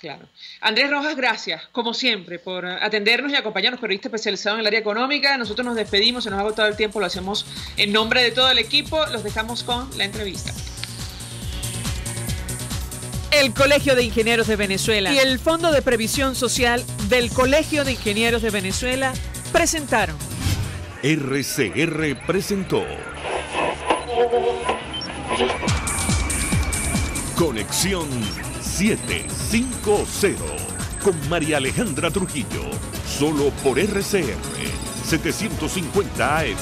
Claro. Andrés Rojas, gracias, como siempre, por atendernos y acompañarnos, periodista especializado en el área económica. Nosotros nos despedimos, se nos ha agotado el tiempo, lo hacemos en nombre de todo el equipo. Los dejamos con la entrevista. El Colegio de Ingenieros de Venezuela y el Fondo de Previsión Social del Colegio de Ingenieros de Venezuela presentaron. RCR presentó Conexión 750 con María Alejandra Trujillo, solo por RCR 750 AM.